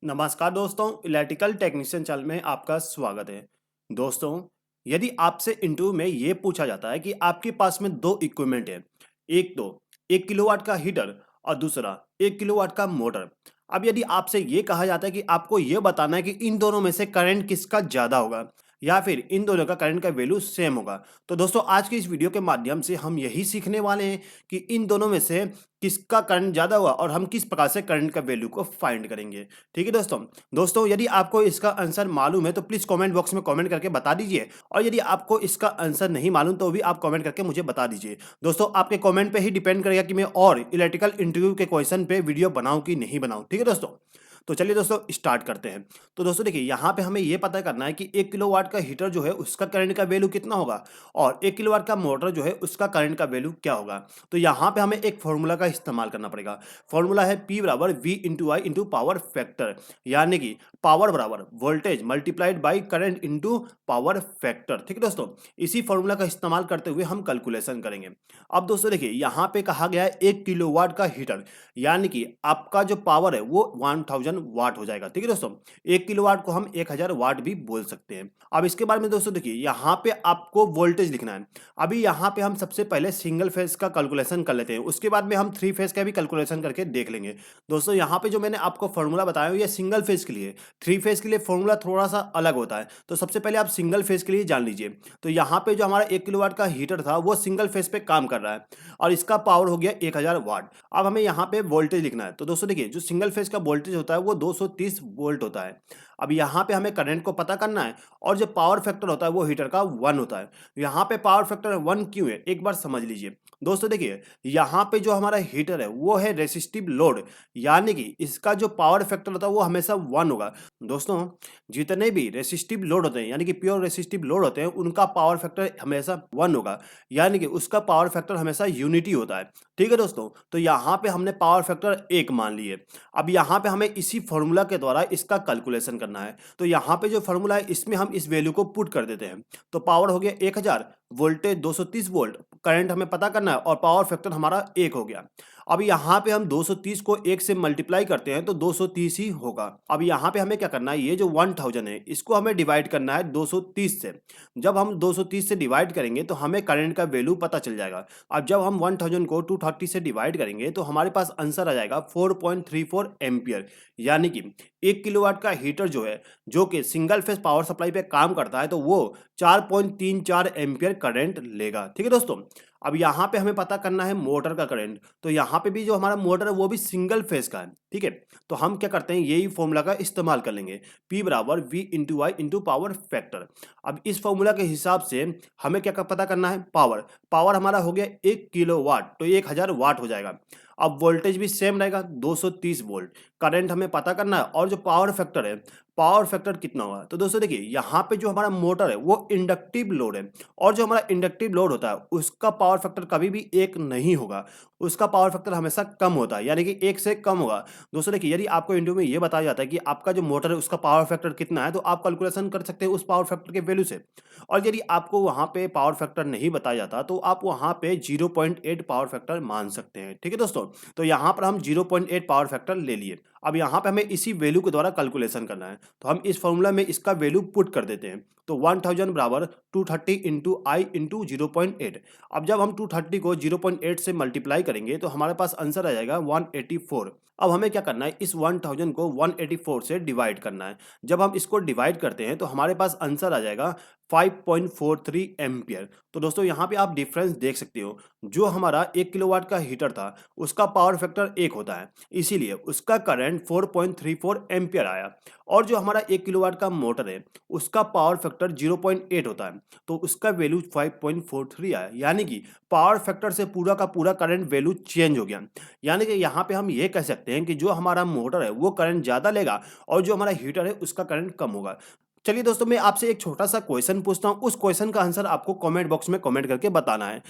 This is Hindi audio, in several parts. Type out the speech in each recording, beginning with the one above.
नमस्कार दोस्तों, इलेक्ट्रिकल टेक्नीशियन चैनल में आपका स्वागत है। दोस्तों, यदि आपसे इंटरव्यू में ये पूछा जाता है कि आपके पास में दो इक्विपमेंट है, एक तो 1 किलोवाट का हीटर और दूसरा 1 किलोवाट का मोटर। अब यदि आपसे ये कहा जाता है कि आपको ये बताना है कि इन दोनों में से करंट किसका ज़्यादा होगा या फिर इन दोनों का करंट का वैल्यू सेम होगा, तो दोस्तों आज की इस वीडियो के माध्यम से हम यही सीखने वाले हैं कि इन दोनों में से किसका करंट ज़्यादा हुआ और हम किस प्रकार से करंट का वैल्यू को फाइंड करेंगे। ठीक है दोस्तों, यदि आपको इसका आंसर मालूम है तो प्लीज़ कमेंट बॉक्स में कमेंट करके बता दीजिए, और यदि आपको इसका आंसर नहीं मालूम तो भी आप कमेंट करके मुझे बता दीजिए। दोस्तों, आपके कमेंट पे ही डिपेंड करेगा कि मैं और इलेक्ट्रिकल इंटरव्यू के क्वेश्चन पे वीडियो बनाऊं कि नहीं बनाऊं। ठीक है दोस्तों, तो चलिए दोस्तों स्टार्ट करते हैं। तो दोस्तों देखिए, यहाँ पे हमें ये पता करना है कि 1 किलोवाट का हीटर जो है उसका करंट का वैल्यू कितना होगा और 1 किलोवाट का मोटर जो है उसका करंट का वैल्यू क्या होगा। तो यहाँ पे हमें एक फॉर्मूला का इस्तेमाल करना पड़ेगा। फॉर्मूला है P बराबर V इंटू आई इंटू पावर फैक्टर, यानी कि पावर बराबर voltage multiplied by current into power factor. ठीक है दोस्तों, इसी फॉर्मूला का इस्तेमाल करते हुए हम कैलकुलेशन करेंगे। अब दोस्तों देखिए, यहाँ पे कहा गया है 1 किलोवाट का हीटर, यानी कि आपका जो पावर है वो 1000 वाट हो जाएगा। ठीक है दोस्तों, 1 किलोवाट को हम 1000 वाट भी बोल सकते हैं। अब इसके बारे में दोस्तों देखिए, यहाँ पे आपको वोल्टेज लिखना है। अभी यहाँ पे हम सबसे पहले सिंगल फेज का कैलकुलेशन कर लेते हैं, उसके बाद में हम 3 फेज का भी कैलकुलेशन करके देख लेंगे। दोस्तों यहाँ पे जो मैंने आपको फॉर्मूला बताया ये सिंगल फेज के लिए, 3 फेज के लिए फॉर्मूला थोड़ा सा अलग होता है। तो सबसे पहले आप सिंगल फेज के लिए जान लीजिए। तो यहाँ पे जो हमारा 1 किलोवाट का हीटर था वो सिंगल फेज पे काम कर रहा है और इसका पावर हो गया 1000 वाट। अब हमें यहाँ पे वोल्टेज लिखना है। तो दोस्तों देखिए, जो सिंगल फेज का वोल्टेज होता है वो 230 वोल्ट होता है। अब यहाँ पे हमें करंट को पता करना है और जो पावर फैक्टर होता है वो हीटर का 1 होता है। यहाँ पे पावर फैक्टर 1 क्यों है एक बार समझ लीजिए। दोस्तों देखिए, यहाँ पे जो हमारा हीटर है वो है रेसिस्टिव लोड, यानी कि इसका जो पावर फैक्टर होता है वो हमेशा 1 होगा। दोस्तों, जितने भी रेसिस्टिव लोड होते हैं यानी कि प्योर रेसिस्टिव लोड होते हैं उनका पावर फैक्टर हमेशा 1 होगा, यानी कि उसका पावर फैक्टर हमेशा यूनिटी होता है। ठीक है दोस्तों, तो यहाँ पे हमने पावर फैक्टर 1 मान लिए। अब यहाँ पे हमें इसी फॉर्मूला के द्वारा इसका कैलकुलेशन करना है। तो यहाँ पे जो फॉर्मूला है इसमें हम इस वैल्यू को पुट कर देते हैं। तो पावर हो गया 1000, वोल्टेज 230 वोल्ट, करंट हमें पता करना है और पावर फैक्टर हमारा 1 हो गया। अब यहाँ पे हम 230 को 1 से मल्टीप्लाई करते हैं तो 230 ही होगा। अब यहाँ पे हमें क्या करना है, ये जो 1000 है इसको हमें डिवाइड करना है 230 से। जब हम 230 से डिवाइड करेंगे तो हमें करंट का वैल्यू पता चल जाएगा। अब जब हम 1000 को 230 से डिवाइड करेंगे तो हमारे पास आंसर आ जाएगा 4.34 एम्पियर, यानी कि 1 किलोवाट का हीटर जो है, जो कि सिंगल फेज पावर सप्लाई पे काम करता है, तो वो 4.34 एम्पियर करंट लेगा। ठीक है दोस्तों, अब यहाँ पे हमें पता करना है मोटर का करंट। तो यहाँ पे भी जो हमारा मोटर है वो भी सिंगल फेज का है। ठीक है, तो हम क्या करते हैं, यही फॉर्मूला का इस्तेमाल कर लेंगे, P बराबर V इंटू आई इंटू पावर फैक्टर। अब इस फॉर्मूला के हिसाब से हमें क्या पता करना है, पावर। पावर हमारा हो गया 1 किलोवाट, तो 1000 वाट हो जाएगा। अब वोल्टेज भी सेम रहेगा 230 वोल्ट। करंट हमें पता करना है और जो पावर फैक्टर है, पावर फैक्टर कितना होगा। तो दोस्तों देखिए, यहाँ पे जो हमारा मोटर है वो इंडक्टिव लोड है और जो हमारा इंडक्टिव लोड होता है उसका पावर फैक्टर कभी भी 1 नहीं होगा, उसका पावर फैक्टर हमेशा कम होता है, यानी कि 1 से कम होगा। दोस्तों देखिए, यदि आपको इंटरव्यू में ये बताया जाता है कि आपका जो मोटर है उसका पावर फैक्टर कितना है, तो आप कैलकुलेशन कर सकते हैं उस पावर फैक्टर के वैल्यू से। और यदि आपको वहाँ पे पावर फैक्टर नहीं बताया जाता तो आप वहाँ पे 0.8 पावर फैक्टर मान सकते हैं। ठीक है दोस्तों, तो यहाँ पर हम 0.8 पावर फैक्टर ले लिए। अब यहाँ पे हमें इसी वैल्यू के द्वारा कैलकुलेशन करना है, तो हम इस फॉर्मूला में इसका वैल्यू पुट कर देते हैं। तो 1000 बराबर 230 इंटू आई इंटू 0.8। अब जब हम 230 को 0.8 से मल्टीप्लाई करेंगे तो हमारे पास आंसर आ जाएगा 184। अब हमें क्या करना है, इस 1000 को 184 से डिवाइड करना है। जब हम इसको डिवाइड करते हैं तो हमारे पास आंसर आ जाएगा 5.43 एम्पियर। तो दोस्तों यहाँ पे आप डिफरेंस देख सकते हो, जो हमारा 1 किलोवाट का हीटर था उसका पावर फैक्टर 1 होता है, इसीलिए उसका करंट 4.34 एम्पियर आया। और जो हमारा 1 किलोवाट का मोटर है उसका पावर फैक्टर 0.8 होता है, तो उसका वैल्यू 5.43 आया, यानी कि पावर फैक्टर से पूरा का पूरा करंट वैल्यू चेंज हो गया। यानी कि यहाँ पे हम ये कह सकते हैं कि जो हमारा मोटर है वो करंट ज़्यादा लेगा और जो हमारा हीटर है उसका करंट कम होगा। चलिए दोस्तों, मैं आपसे एक छोटा सा क्वेश्चन पूछता हूँ, उस क्वेश्चन का आंसर आपको कमेंट बॉक्स में कमेंट करके बताना है।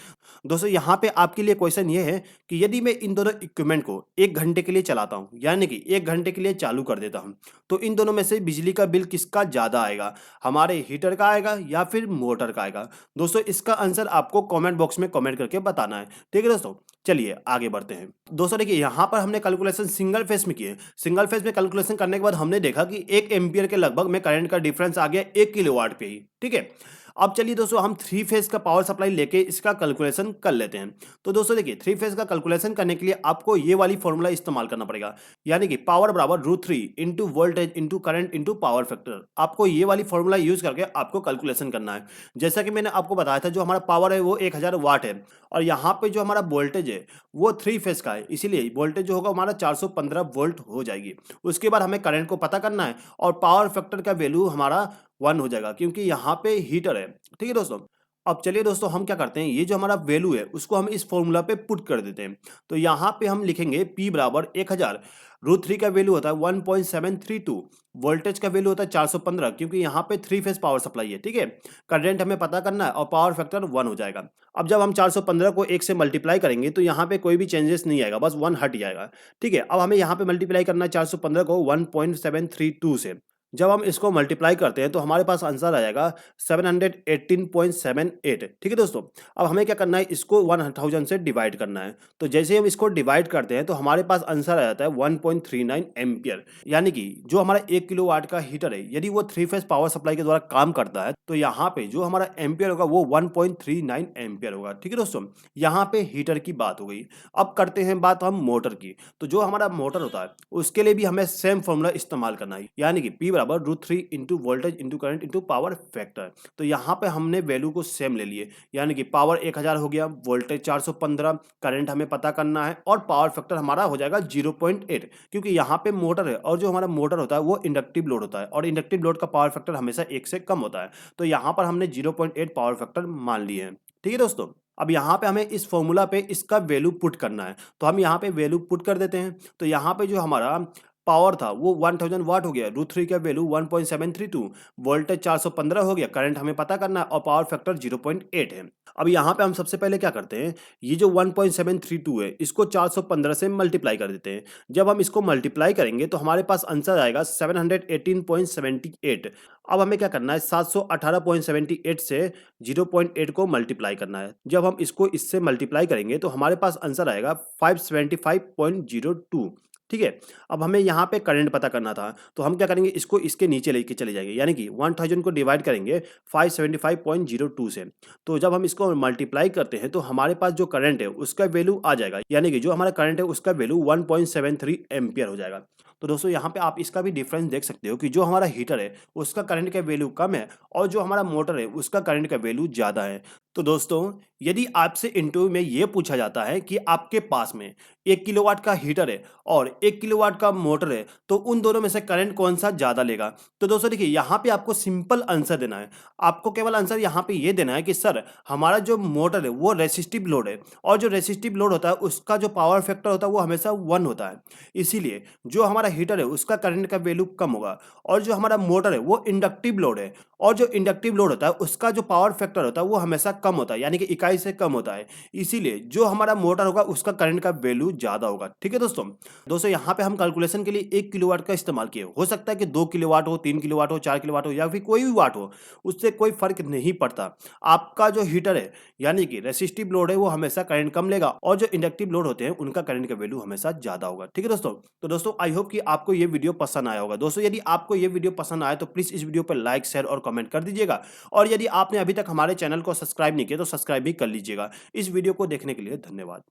दोस्तों यहाँ पे आपके लिए क्वेश्चन ये है कि यदि मैं इन दोनों इक्विपमेंट को 1 घंटे के लिए चलाता हूँ, यानी कि 1 घंटे के लिए चालू कर देता हूँ, तो इन दोनों में से बिजली का बिल किसका ज़्यादा आएगा, हमारे हीटर का आएगा या फिर मोटर का आएगा। दोस्तों इसका आंसर आपको कमेंट बॉक्स में कमेंट करके बताना है। ठीक है दोस्तों, चलिए आगे बढ़ते हैं। दोस्तों देखिए यहाँ पर हमने कैलकुलेशन सिंगल फेज में किए। सिंगल फेज में कैलकुलेशन करने के बाद हमने देखा कि 1 एम्पीयर के लगभग में करंट का डिफरेंस आ गया 1 किलोवाट पे ही, ठीक है। अब चलिए दोस्तों हम 3 फेज का पावर सप्लाई लेके इसका कैलकुलेशन कर लेते हैं। तो दोस्तों देखिए 3 फेज का कैलकुलेशन करने के लिए आपको ये वाली फॉर्मूला इस्तेमाल करना पड़ेगा, यानी कि पावर बराबर √3 into voltage into current into power factor. आपको ये वाली फॉर्मूला यूज करके आपको कैलकुलेशन करना है। जैसा कि मैंने आपको बताया था, जो हमारा पावर है वो 1000 वाट है और यहाँ पे जो हमारा वोल्टेज है वो 3 फेज का है, इसीलिए वोल्टेज जो होगा हमारा 415 वोल्ट हो जाएगी। उसके बाद हमें करंट को पता करना है और पावर फैक्टर का वैल्यू हमारा 1 हो जाएगा, क्योंकि यहाँ पे हीटर है, ठीक है दोस्तों। अब चलिए दोस्तों हम क्या करते हैं, ये जो हमारा वैल्यू है उसको हम इस फॉर्मूला पे पुट कर देते हैं। तो यहाँ पे हम लिखेंगे P बराबर 1000, √3 का वैल्यू होता है 1.732, वोल्टेज का वैल्यू होता है 415, क्योंकि यहाँ पे 3 फेज पावर सप्लाई है, ठीक है। करंट हमें पता करना है और पावर फैक्टर 1 हो जाएगा। अब जब हम 415 को 1 से मल्टीप्लाई करेंगे तो यहाँ पे कोई भी चेंजेस नहीं आएगा, बस 1 हट जाएगा, ठीक है। अब हमें यहाँ पे मल्टीप्लाई करना है 415 को 1.732 से। जब हम इसको मल्टीप्लाई करते हैं तो हमारे पास आंसर आ जाएगा 718.78, ठीक है दोस्तों। अब हमें क्या करना है, इसको 1000 से डिवाइड करना है। तो जैसे हम इसको डिवाइड करते हैं तो हमारे पास आंसर आ जाता है 1.39 एम्पियर, यानी कि जो हमारा 1 किलोवाट का हीटर है यदि वो 3 फेज पावर सप्लाई के द्वारा काम करता है तो यहाँ पे जो हमारा एम्पियर होगा वो 1.39 एम्पियर होगा, ठीक है दोस्तों। यहाँ पे हीटर की बात हो गई। अब करते हैं बात हम मोटर की। तो जो हमारा मोटर होता है उसके लिए भी हमें सेम फॉर्मूला इस्तेमाल करना है, यानी कि P बराबर √3 into voltage into current into power factor. तो यहाँ पे हमने वैल्यू को सेम ले लिए, यानी कि पावर 1000 हो गया, वोल्टेज 415, करंट हमें पता करना है और पावर फैक्टर हमारा हो जाएगा 0.8, क्योंकि यहाँ पे मोटर है और जो हमारा मोटर होता है वो इंडक्टिव लोड होता है और इंडक्टिव लोड का पावर फैक्टर हमेशा 1 से कम होता है। तो यहाँ पर हमने 0.8 पावर फैक्टर मान लिए हैं, ठीक है दोस्तों। अब यहाँ पे हमें इस फॉर्मूला पे इसका वैल्यू पुट करना है, तो हम यहाँ पे वैल्यू पुट कर देते हैं। तो यहाँ पे जो हमारा पावर था वो 1000 वाट हो गया, √3 का वैल्यू 1.732, वोल्टेज 415 हो गया, करंट हमें पता करना है और पावर फैक्टर 0.8 है। अब यहाँ पे हम सबसे पहले क्या करते हैं, ये जो 1.732 है इसको 415 से मल्टीप्लाई कर देते हैं। जब हम इसको मल्टीप्लाई करेंगे तो हमारे पास आंसर आएगा 718.78। अब हमें क्या करना है, 718.78 से 0.8 को मल्टीप्लाई करना है। जब हम इसको इससे मल्टीप्लाई करेंगे तो हमारे पास आंसर आएगा 575.02, ठीक है। अब हमें यहाँ पे करंट पता करना था, तो हम क्या करेंगे, इसको इसके नीचे लेके चले जाएंगे, यानी कि 1000 को डिवाइड करेंगे 575.02 से। तो जब हम इसको मल्टीप्लाई करते हैं तो हमारे पास जो करंट है उसका वैल्यू आ जाएगा, यानी कि जो हमारा करंट है उसका वैल्यू 1.73 एम्पियर हो जाएगा। तो दोस्तों यहाँ पे आप इसका भी डिफरेंस देख सकते हो कि जो हमारा हीटर है उसका करंट का वैल्यू कम है और जो हमारा मोटर है उसका करंट का वैल्यू ज़्यादा है। तो दोस्तों यदि आपसे इंटरव्यू में ये पूछा जाता है कि आपके पास में 1 किलोवाट का हीटर है और 1 किलोवाट का मोटर है तो उन दोनों में से करंट कौन सा ज़्यादा लेगा, तो दोस्तों देखिए यहाँ पे आपको सिंपल आंसर देना है। आपको केवल आंसर यहाँ पे ये देना है कि सर हमारा जो मोटर है वो रेसिस्टिव लोड है और जो रेसिस्टिव लोड होता है उसका जो पावर फैक्टर होता है वो हमेशा 1 होता है, इसीलिए जो हमारा हीटर है उसका करंट का वैल्यू कम होगा। और जो हमारा मोटर है वो इंडक्टिव लोड है और जो इंडक्टिव लोड होता है उसका जो पावर फैक्टर होता है वो हमेशा कम होता है, यानी कि इकाई से कम होता है, इसीलिए जो हमारा मोटर होगा उसका करंट का वैल्यू ज्यादा होगा, ठीक है दोस्तों यहाँ पे हम कैलकुलेशन के लिए 1 किलोवाट का इस्तेमाल किए। हो सकता है कि 2 किलोवाट हो, 3 किलोवाट हो, 4 किलोवाट हो या फिर कोई भी वाट हो, उससे कोई फर्क नहीं पड़ता। आपका जो हीटर है यानी कि रेसिस्टिव लोड है वो हमेशा करंट कम लेगा और जो इंडक्टिव लोड होते हैं उनका करंट का वैल्यू हमेशा ज्यादा होगा, ठीक है दोस्तों। तो दोस्तों आई होप कि आपको ये वीडियो पसंद आया होगा। दोस्तों यदि आपको ये वीडियो पसंद आए तो प्लीज इस वीडियो पर लाइक, शेयर और कमेंट कर दीजिएगा और यदि आपने अभी तक हमारे चैनल को सब्सक्राइब नहीं किया तो सब्सक्राइब भी कर लीजिएगा। इस वीडियो को देखने के लिए धन्यवाद।